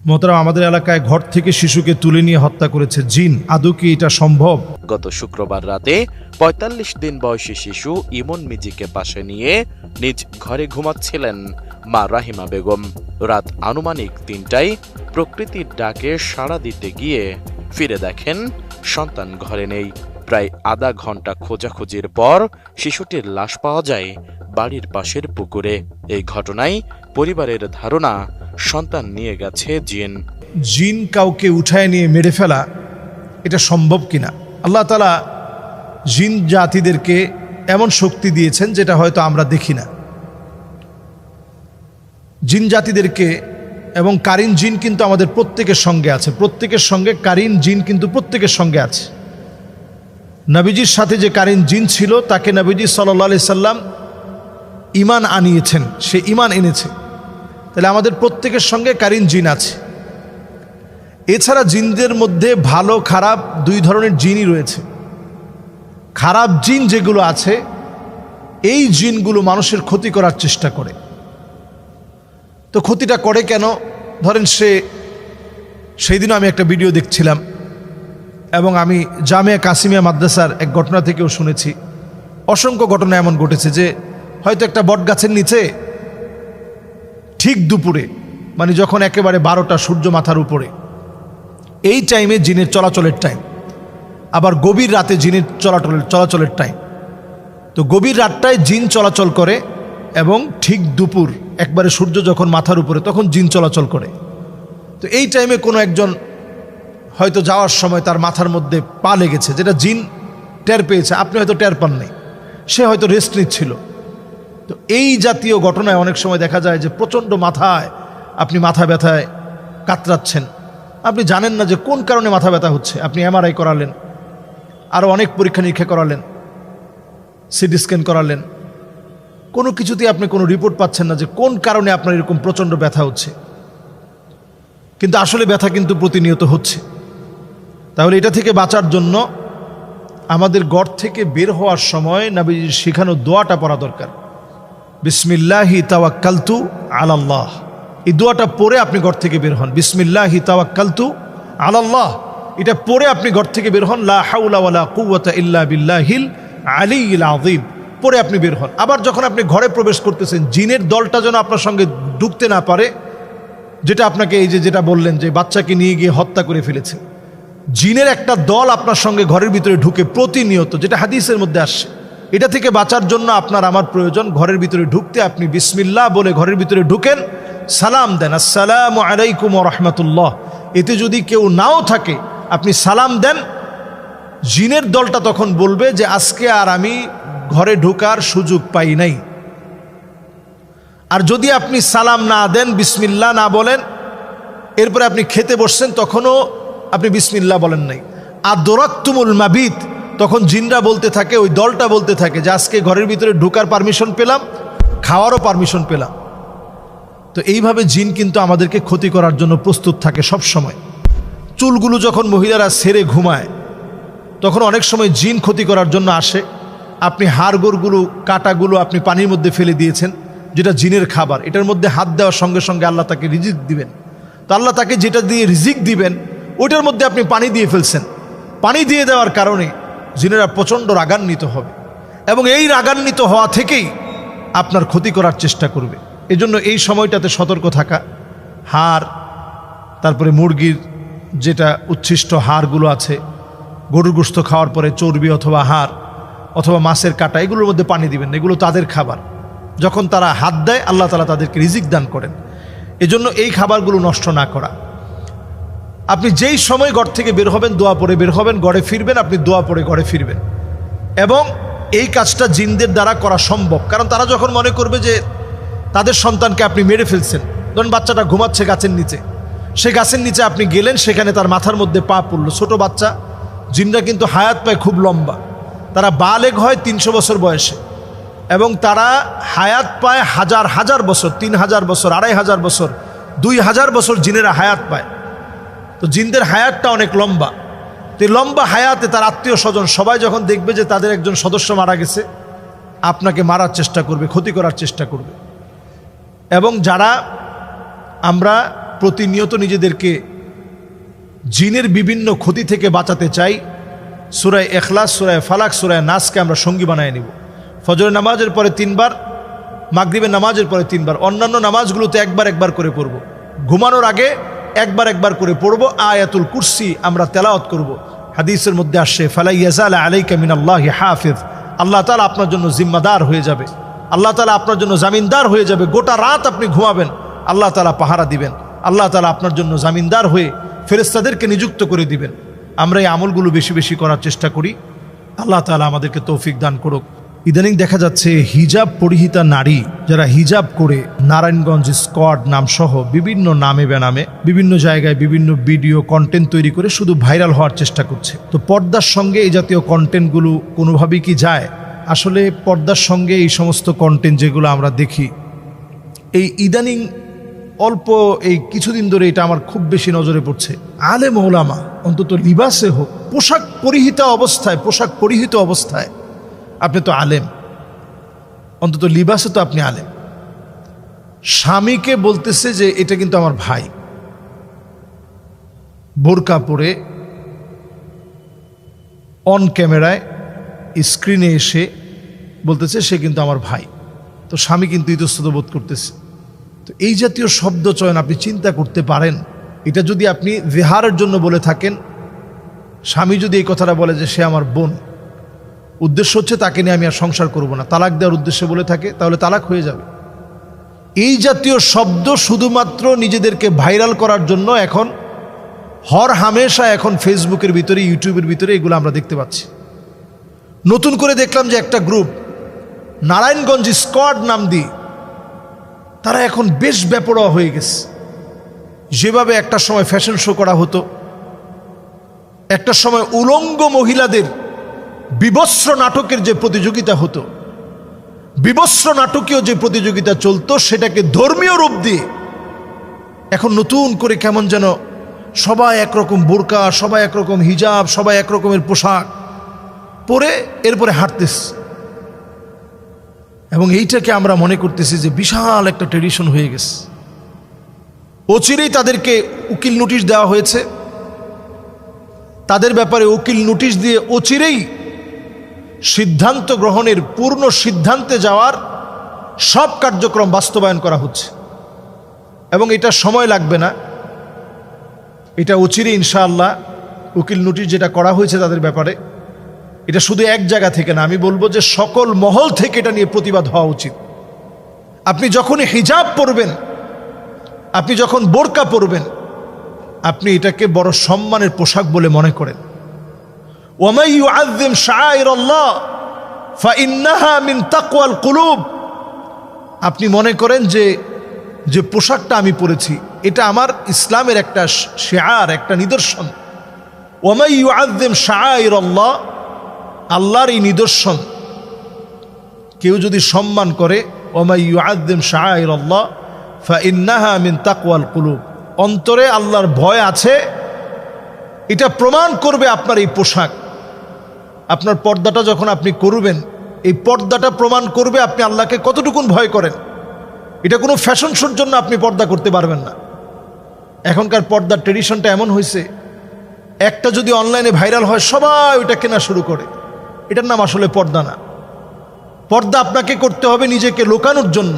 মোহতারাম, আমাদের এলাকায় ঘর থেকে শিশুকে তুলে নিয়ে হত্যা করেছে জিন। আদৌ কি এটা সম্ভব? গত শুক্রবার রাতে ৪৫ দিন বয়সী শিশু ইমন মিজিকে পাশে নিয়ে নিজ ঘরে ঘুমাচ্ছিলেন মা রাহিমা বেগম। রাত আনুমানিক ৩টায় প্রকৃতির ডাকে সাড়া দিতে গিয়ে ফিরে দেখেন সন্তান ঘরে নেই। প্রায় আধা ঘন্টা খোঁজাখুঁজির পর শিশুটির লাশ পাওয়া যায় বাড়ির পাশের পুকুরে। এই ঘটনায় পরিবারের ধারণা সন্তান নিয়ে গেছে জিন। জিন কাউকে উঠায় নিয়ে মেরে ফেলা এটা সম্ভব কিনা? আল্লাহ তাআলা জিন জাতিদেরকে এমন শক্তি দিয়েছেন যেটা হয়তো আমরা দেখি না। জিন জাতিদেরকে এবং কারিন জিন কিন্তু আমাদের প্রত্যেকের সঙ্গে আছে, প্রত্যেকের সঙ্গে কারিন জিন কিন্তু প্রত্যেকের সঙ্গে আছে। নবীজির সাথে যে কারিন জিন ছিল তাকে নবীজি সাল্লাল্লাহু আলাইহি সাল্লাম ঈমান আনিয়েছেন, সে ঈমান এনেছে। তাহলে আমাদের প্রত্যেকের সঙ্গে কারিন জিন আছে। এছাড়া জিনদের মধ্যে ভালো খারাপ দুই ধরনের জিনই রয়েছে। খারাপ জিন যেগুলো আছে, এই জিনগুলো মানুষের ক্ষতি করার চেষ্টা করে। তো ক্ষতিটা করে কেন? ধরেন সেই দিনও আমি একটা ভিডিও দেখছিলাম এবং আমি জামিয়া কাসিমিয়া মাদ্রাসার এক ঘটনা থেকেও শুনেছি। অসংখ্য ঘটনা এমন ঘটেছে যে হয়তো একটা বট গাছের নিচে ঠিক দুপুরে, মানে যখন একেবারে 12টা, সূর্য মাথার উপরে, এই টাইমে জিনের চলাচলের টাইম। আবার গভীর রাতে জিনের চলাচলের টাইম। তো গভীর রাতটায় জিন চলাচল করে এবং ঠিক দুপুর একবারে সূর্য যখন মাথার উপরে তখন জিন চলাচল করে। তো এই টাইমে কোনো একজন হয়তো যাওয়ার সময় তার মাথার মধ্যে পা লেগেছে, যেটা জিন টের পেয়েছে, আপনি হয়তো টের পাননি, সে হয়তো রেস্ট নিচ্ছিল। তো এই জাতীয় ঘটনায় অনেক সময় দেখা যায় যে প্রচণ্ড আপনি মাথা ব্যথায় কাতরাচ্ছেন, আপনি জানেন না যে কোন কারণে মাথা ব্যথা হচ্ছে। আপনি এমআরআই করালেন, আরও অনেক পরীক্ষা নিরীক্ষা করালেন, সিটি স্ক্যান করালেন, কোনো কিছুতেই আপনি কোনো রিপোর্ট পাচ্ছেন না যে কোন কারণে আপনার এরকম প্রচণ্ড ব্যথা হচ্ছে। কিন্তু আসলে ব্যথা কিন্তু প্রতিনিয়ত হচ্ছে। তাহলে এটা থেকে বাঁচার জন্য আমাদের ঘর থেকে বের হওয়ার সময় নবীজির শেখানো দোয়াটা পড়া দরকার। বিসমিল্লাহি তাওয়াক্কালতু আলাল্লাহ, এই দোয়াটা পড়ে আপনি ঘর থেকে বের হন। বিসমিল্লাহি তাওয়াক্কালতু আলাল্লাহ, এটা পড়ে আপনি ঘর থেকে বের হন। লা হাওলা ওয়ালা কুওয়াতা ইল্লা বিল্লাহিল আলিয়্যিল আযীম পড়ে আপনি বের হন। আবার যখন আপনি ঘরে প্রবেশ করতেছেন, জিনের দলটা যেন আপনার সঙ্গে ঢুকতে না পারে। যেটা আপনাকে এই যেটা বললেন যে বাচ্চাকে নিয়ে গিয়ে হত্যা করে ফেলেছে, জিনের একটা দল আপনার সঙ্গে ঘরের ভিতরে ঢুকে প্রতিনিয়ত, যেটা হাদিসের মধ্যে আসছে। এটা থেকে বাঁচার জন্য আপনার আমার প্রয়োজন ঘরের ভিতরে ঢুকতে আপনি বিসমিল্লাহ বলে ঘরের ভিতরে ঢুকেন, সালাম দেন, আসসালামু আলাইকুম ওয়া রাহমাতুল্লাহ। এতে যদি কেউ নাও থাকে আপনি সালাম দেন, জিনের দলটা তখন বলবে যে আজকে আর আমি ঘরে ঢোকার সুযোগ পাই নাই। আর যদি আপনি সালাম না দেন, বিসমিল্লাহ না বলেন, এরপরে আপনি খেতে বসছেন, তখনও আপনি বিসমিল্লাহ বলেন নাই, আদরাকতুমুল মাবিত, তখন জিনরা বলতে থাকে, ওই দলটা বলতে থাকে যে আজকে ঘরের ভিতরে ঢোকার পারমিশন পেলাম, খাওয়ারও পারমিশন পেলাম। তো এইভাবে জিন কিন্তু আমাদেরকে ক্ষতি করার জন্য প্রস্তুত থাকে সব সময়। চুলগুলো যখন মহিলারা ছেড়ে ঘুমায় তখন অনেক সময় জিন ক্ষতি করার জন্য আসে। আপনি হাড়গোড়গুলো, কাটাগুলো আপনি পানির মধ্যে ফেলে দিয়েছেন, যেটা জিনের খাবার। এটার মধ্যে হাত দেওয়ার সঙ্গে সঙ্গে আল্লাহ তাকে রিজিক দিবেন। তো আল্লাহ তাকে যেটা দিয়ে রিজিক দিবেন ওইটার মধ্যে আপনি পানি দিয়ে ফেলছেন। পানি দিয়ে দেওয়ার কারণে জিনেরা প্রচণ্ড রাগান্বিত হবে এবং এই রাগান্বিত হওয়া থেকেই আপনার ক্ষতি করার চেষ্টা করবে। এজন্য এই সময়টাতে সতর্ক থাকা। হাড়, তারপরে মুরগির যেটা উচ্ছিষ্ট হাড়গুলো আছে, গরুর গোশত খাওয়ার পরে চর্বি অথবা হাড় অথবা মাছের কাটা, এগুলোর মধ্যে পানি দিবেন, এগুলো তাদের খাবার। যখন তারা হাত দেয় আল্লাহ তাআলা তাদেরকে রিজিক দান করেন। এজন্য এই খাবারগুলো নষ্ট না করা। আপনি যেই সময় ঘর থেকে বের হবেন দোয়া পড়ে বের হবেন, ঘরে ফিরবেন আপনি দোয়া পড়ে ঘরে ফিরবেন। এবং এই কাজটা জিনদের দ্বারা করা সম্ভব, কারণ তারা যখন মনে করবে যে তাদের সন্তানকে আপনি মেরে ফেলছেন, ধরুন বাচ্চাটা ঘুমাচ্ছে গাছের নিচে, সেই গাছের নিচে আপনি গেলেন, সেখানে তার মাথার মধ্যে পা পড়লো, ছোট বাচ্চা। জিনরা কিন্তু হায়াত পায় খুব লম্বা, তারা বালেগ হয় 300 বছর বয়সে এবং তারা হায়াত পায় হাজার হাজার বছর, 3000 বছর, 2500 বছর, 2000 বছর জিনেরা হায়াত পায়। তো জিনদের হায়াতটা অনেক লম্বা। তো লম্বা হায়াতে তার আত্মীয় স্বজন সবাই যখন দেখবে যে তাদের একজন সদস্য মারা গেছে, আপনাকে মারার চেষ্টা করবে, ক্ষতি করার চেষ্টা করবে। এবং যারা আমরা প্রতিনিয়ত নিজেদেরকে জিনের বিভিন্ন ক্ষতি থেকে বাঁচাতে চাই, সূরা ইখলাস, সূরা ফালাক, সূরা নাসকে আমরা সঙ্গী বানায় নিব। ফজরের নামাজের পরে 3 বার, মাগরিবের নামাজের পরে 3 বার, অন্যান্য নামাজগুলোতে একবার একবার করে পড়ব। ঘুমানোর আগে একবার একবার করে পড়ব। আয়াতুল কুরসি আমরা তেলাওয়াত করব। হাদিসের মধ্যে আসছে, ফালা ইয়াজাল আলাইকা মিনাল্লাহি হাফিজ, আল্লাহ তাআলা আপনার জন্য জিম্মাদার হয়ে যাবে, আল্লাহ তাআলা আপনার জন্য জামিনদার হয়ে যাবে। গোটা রাত আপনি ঘুমাবেন, আল্লাহ তাআলা পাহারা দিবেন, আল্লাহ তাআলা আপনার জন্য জামিনদার হয়ে ফেরেশতাদেরকে নিযুক্ত করে দিবেন। আমরা এই আমলগুলো বেশি বেশি করার চেষ্টা করি। আল্লাহ তাআলা আমাদেরকে তৌফিক দান করুক। ইদানিং দেখা যাচ্ছে হিজাব পরিহিতা নারী যারা হিজাব করে নারায়ণগঞ্জ স্কোয়াড নামসহ বিভিন্ন নামে বেনামে বিভিন্ন জায়গায় বিভিন্ন ভিডিও কন্টেন্ট তৈরি করে শুধু ভাইরাল হওয়ার চেষ্টা করছে। তো পর্দার সঙ্গে এই জাতীয় কন্টেন্টগুলো কোনোভাবেই কি যায়? আসলে পর্দার সঙ্গে এই সমস্ত কন্টেন্ট যেগুলো আমরা দেখি, এই ইদানিং অল্প এই কিছুদিন ধরে এটা আমার খুব বেশি নজরে পড়ছে। আলেম ওলামা অন্তত লিবাসে হোক, পোশাক পরিহিত অবস্থায় আপনি তো আলেম, অন্তত লিবাসে তো আপনি আলেম। স্বামীকে বলতেছে যে এটা কিন্তু আমার ভাই, বোরকা পরে অন ক্যামেরায় স্ক্রিনে এসে বলতেছে সে কিন্তু আমার ভাই। তো স্বামী কিন্তু ইতস্তত বোধ করতেছে। তো এই জাতীয় শব্দ চয়ন আপনি চিন্তা করতে পারেন, এটা যদি আপনি জেহারের জন্য বলে থাকেন, স্বামী যদি এই কথাটা বলে যে সে আমার বোন, উদ্দেশ্য হচ্ছে তাকে নিয়ে আমি আর সংসার করব না, তালাক দেওয়ার উদ্দেশ্যে বলে থাকে, তাহলে তালাক হয়ে যাবে। এই জাতীয় শব্দ শুধুমাত্র নিজেদেরকে ভাইরাল করার জন্য এখন হর হামেশা এখন ফেসবুকের ভিতরে, ইউটিউবের ভিতরে এগুলো আমরা দেখতে পাচ্ছি। নতুন করে দেখলাম যে একটা গ্রুপ নারায়ণগঞ্জ স্কোয়াড নাম দিয়ে তারা এখন বেশ বেপরোয়া হয়ে গেছে। যেভাবে একটা সময় ফ্যাশন শো করা হতো, একটা সময় উলঙ্গ মহিলাদের বিবস্ত্র নাটকের যে প্রতিযোগিতা হতো, বিবস্ত্র নাটকীয় যে প্রতিযোগিতা চলতো, সেটাকে ধর্মীয় রূপ দিয়ে এখন নতুন করে কেমন যেন সবাই একরকম বোরকা, সবাই একরকম হিজাব, সবাই একরকমের পোশাক পরে এরপরে হাঁটতেছে। এবং এইটাকে আমরা মনে করতেছি যে বিশাল একটা ট্রেডিশন হয়ে গেছে। অচিরেই তাদেরকে উকিল নোটিশ দেওয়া হয়েছে, তাদের ব্যাপারে উকিল নোটিশ দিয়ে অচিরেই সিদ্ধান্ত গ্রহণের, পূর্ণ সিদ্ধান্তে যাওয়ার সব কার্যক্রম বাস্তবায়ন করা হচ্ছে। এবং এটা সময় লাগবে না, এটা অচিরেই ইনশাআল্লাহ উকিল নোটিশ যেটা করা হয়েছে তাদের ব্যাপারে, এটা শুধু এক জায়গা থেকে না, আমি বলবো যে সকল মহল থেকে এটা নিয়ে প্রতিবাদ হওয়া উচিত। আপনি যখনই হিজাব পরবেন, আপনি যখন বোরকা পরবেন, আপনি এটাকে বড় সম্মানের পোশাক বলে মনে করেন। ওয়ামান ইউআযযিম শাআইরাল্লাহ ফাইন্নাহা মিন তাকওয়াল কুলুব। আপনি মনে করেন যে পোশাকটা আমি পরেছি এটা আমার ইসলামের একটা শিআর, একটা নিদর্শন। ওয়ামান ইউআযযিম শাআইরাল্লাহ, আল্লাহর এই নিদর্শন কেউ যদি সম্মান করে, ওয়ামান ইউআযযিম শাআইরাল্লাহ ফাইন্নাহা মিন তাকওয়াল কুলুব, অন্তরে আল্লাহর ভয় আছে, এটা প্রমাণ করবে আপনার এই পোশাক। আপনার পর্দাটা যখন আপনি করবেন, এই পর্দাটা প্রমাণ করবে আপনি আল্লাহকে কতটুকুন ভয় করেন। এটা কোনো ফ্যাশন শোর জন্য আপনি পর্দা করতে পারবেন না। এখনকার পর্দার ট্রেডিশনটা এমন হয়েছে, একটা যদি অনলাইনে ভাইরাল হয় সবাই ওইটা কেনা শুরু করে। এটার নাম আসলে পর্দা না। পর্দা আপনাকে করতে হবে নিজেকে লুকানোর জন্য।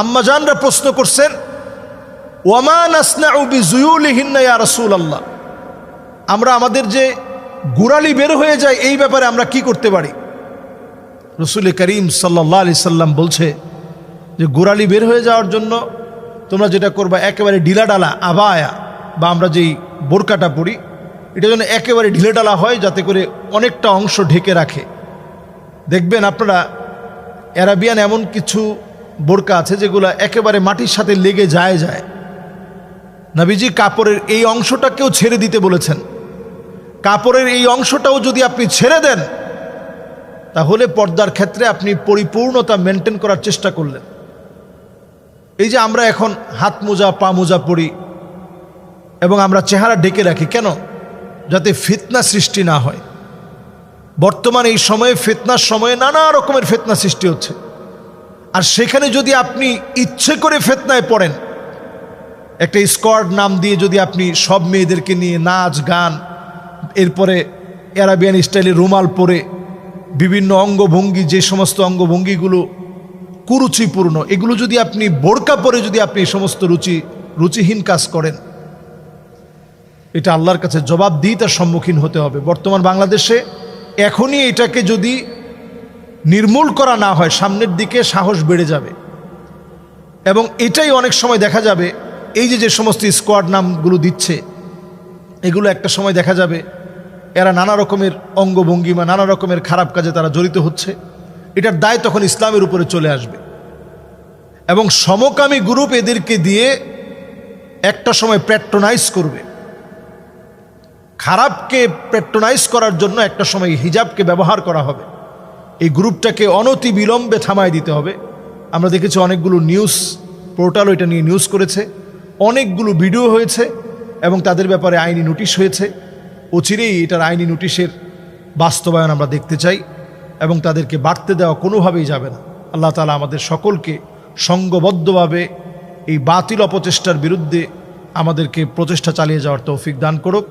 আম্মাজানরা প্রশ্ন করছেন, ওয়ামা নাসনাউ বিজুয়ুলিহিন্না ইয়া রাসূলুল্লাহ, আমরা আমাদের যে গোড়ালি বের হয়ে যায় এই ব্যাপারে আমরা কি করতে পারি? রাসূল করিম সাল্লাল্লাহু আলাইহি সাল্লাম বলছে যে গোড়ালি বের হয়ে যাওয়ার জন্য তোমরা যেটা করবা, একেবারে ঢিলাডালা আবায়া বা আমরা যেই বোরকাটা পরি, এটা যেন একেবারে ঢিলেঢালা হয়, যাতে করে অনেকটা অংশ ঢেকে রাখে। দেখবেন আপনারা অ্যারাবিয়ান এমন কিছু বোরকা আছে যেগুলো একেবারে মাটির সাথে লেগে যায়। নবীজি কাপড়ের এই অংশটাকেও ছেড়ে দিতে বলেছেন। কাপড়ের এই অংশটাও যদি আপনি ছেড়ে দেন, তাহলে পর্দার ক্ষেত্রে আপনি পরিপূর্ণতা মেনটেন করার চেষ্টা করলেন। এই যে আমরা এখন হাত মোজা, পা মোজা পরি এবং আমরা চেহারা ঢেকে রাখি, কেন? যাতে ফিতনা সৃষ্টি না হয়। বর্তমান এই সময়ে, ফিতনার সময়ে নানা রকমের ফিতনা সৃষ্টি হচ্ছে। আর সেখানে যদি আপনি ইচ্ছে করে ফিতনায় পড়েন, একটা স্কোয়াড নাম দিয়ে যদি আপনি সব মেয়েদেরকে নিয়ে নাচ গান, এরপরে অ্যারাবিয়ান স্টাইলে রুমাল পরে বিভিন্ন অঙ্গভঙ্গি, যে সমস্ত অঙ্গভঙ্গিগুলো কুরুচিপূর্ণ, এগুলো যদি আপনি বোরকা পরে যদি আপনি এই সমস্ত রুচিহীন কাজ করেন, এটা আল্লাহর কাছে জবাবদিহিতার সম্মুখীন হতে হবে। বর্তমান বাংলাদেশে এখনই এটাকে যদি নির্মূল করা না হয়, সামনের দিকে সাহস বেড়ে যাবে। এবং এটাই অনেক সময় দেখা যাবে, এই যে সমস্ত স্কোয়াড নামগুলো দিচ্ছে, এগুলো একটা সময় দেখা যাবে এরা নানা রকমের অঙ্গভঙ্গিমা, নানা রকমের খারাপ কাজে তারা জড়িত হচ্ছে। এটার দায় তখন ইসলামের উপরে চলে আসবে এবং সমকামী গ্রুপ এদেরকে দিয়ে একটা সময় প্যাট্রোনাইজ করবে। খারাপকে প্যাট্রোনাইজ করার জন্য একটা সময় হিজাবকে ব্যবহার করা হবে। এই গ্রুপটাকে অনতি বিলম্বে থামায় দিতে হবে। আমরা দেখেছি অনেকগুলো নিউজ পোর্টালও এটা নিয়ে নিউজ করেছে, অনেকগুলো ভিডিও হয়েছে এবং তাদের ব্যাপারে আইনি নোটিশ হয়েছে। অচিরেই এটার আইনি নোটিশের বাস্তবায়ন আমরা দেখতে চাই এবং তাদেরকে বাড়তে দেওয়া কোনোভাবেই যাবে না। আল্লাহ তাআলা আমাদের সকলকে সংঘবদ্ধভাবে এই বাতিল অপচেষ্টার বিরুদ্ধে আমাদেরকে প্রচেষ্টা চালিয়ে যাওয়ার তৌফিক দান করুক।